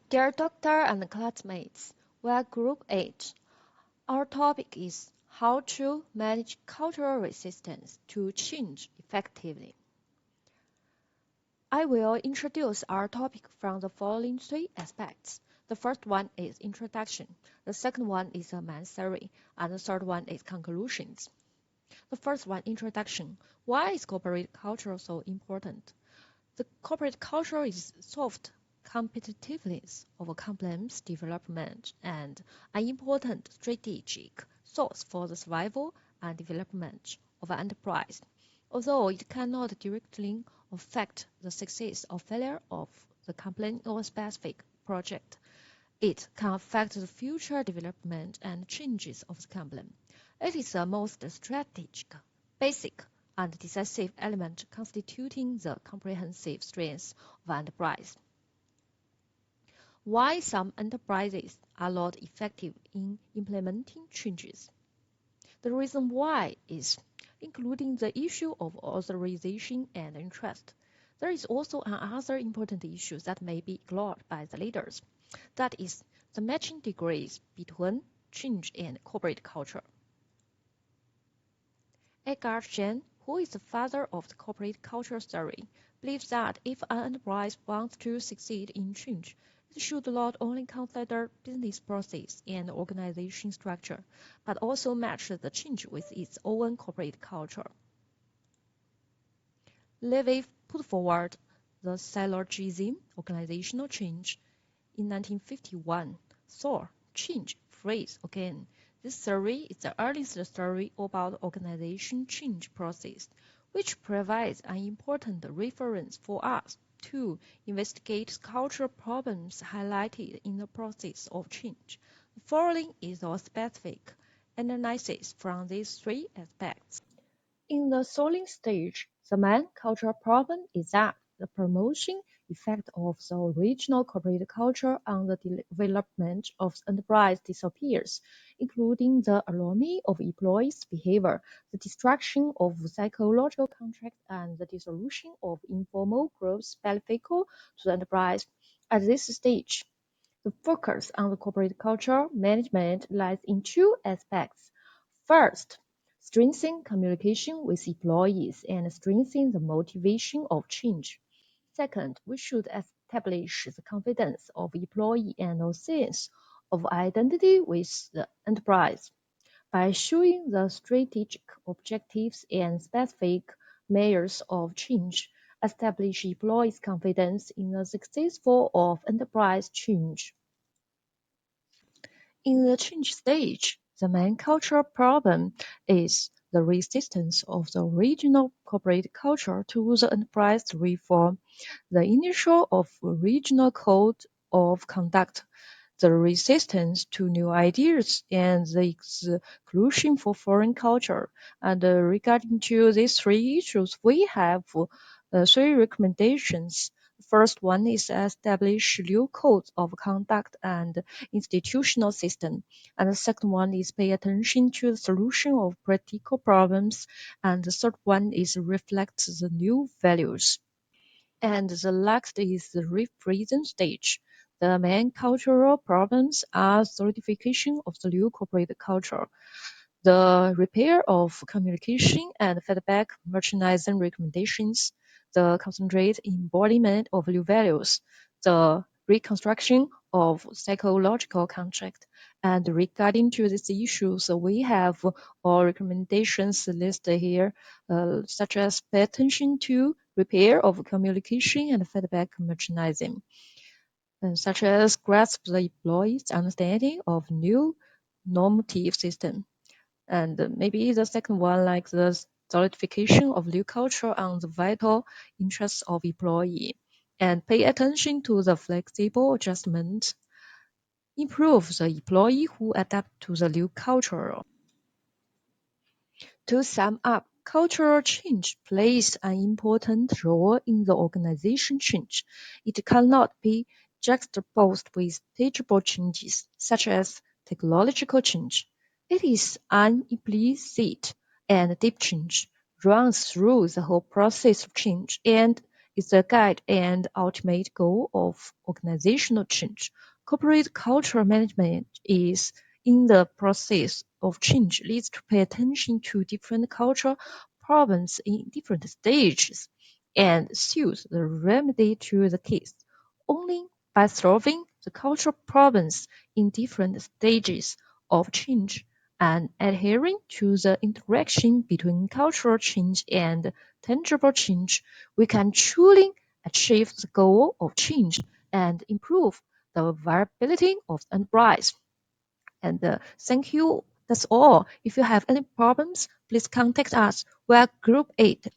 Dear doctor and classmates, we are Group 8. Our topic is how to manage cultural resistance to change effectively. I will introduce our topic from the following three aspects. The first one is introduction, the second one is a main theory, and the third one is conclusions. The first one, introduction. Why is corporate culture so important? The corporate culture is soft competitiveness of company's development and an important strategic source for the survival and development of an enterprise. Although it cannot directly affect the success or failure of the company or specific project, it can affect the future development and changes of the company. It is the most strategic, basic, and decisive element constituting the comprehensive strength of an enterprise. Why some enterprises are not effective in implementing changes? The reason why is including the issue of authorization and interest. There is also another important issue that may be ignored by the leaders. That is the matching degrees between change and corporate culture. Edgar Chen, who is the father of the corporate culture theory, believes that if an enterprise wants to succeed in change, it should not only consider business process and organization structure, but also match the change with its own corporate culture. Levy put forward the syllogism organizational change in 1951, saw change phrase again. This theory is the earliest theory about organization change process, which provides an important reference for us to investigate cultural problems highlighted in the process of change. The following is a specific analysis from these three aspects. In the solving stage, the main cultural problem is that the promotion effect of the original corporate culture on the development of the enterprise disappears, including the alarming of employees' behavior, the destruction of psychological contract, and the dissolution of informal groups beneficial to the enterprise. At this stage, the focus on the corporate culture management lies in two aspects. First, strengthen communication with employees and strengthen the motivation of change. Second, we should establish the confidence of employee and a sense of identity with the enterprise. By showing the strategic objectives and specific measures of change, establish employees' confidence in the successful of enterprise change. In the change stage, the main cultural problem is the resistance of the original corporate culture to the enterprise reform, the initial of original code of conduct, the resistance to new ideas, and the exclusion for foreign culture. And regarding to these three issues, we have three recommendations. The first one is establish new codes of conduct and institutional system. And the second one is pay attention to the solution of practical problems. And the third one is reflect the new values. And the last is the represent stage. The main cultural problems are solidification of the new corporate culture, the repair of communication and feedback merchandising recommendations, the concentrate embodiment of new values, the reconstruction of psychological contract. And regarding to these issues, we have all recommendations listed here, such as pay attention to repair of communication and feedback merchandising, such as grasp the employee's understanding of new normative system. And maybe the second one, like the solidification of new culture on the vital interests of employee, and pay attention to the flexible adjustment, improve the employee who adapt to the new culture. To sum up, cultural change plays an important role in the organization change. It cannot be juxtaposed with tangible changes, such as technological change. It is an implicit and deep change, runs through the whole process of change and is the guide and ultimate goal of organizational change. Corporate cultural management is in the process of change leads to pay attention to different cultural problems in different stages and suit the remedy to the case. Only by solving the cultural problems in different stages of change and adhering to the interaction between cultural change and tangible change, we can truly achieve the goal of change and improve the viability of the enterprise. And thank you. That's all. If you have any problems, please contact us. We are Group 8.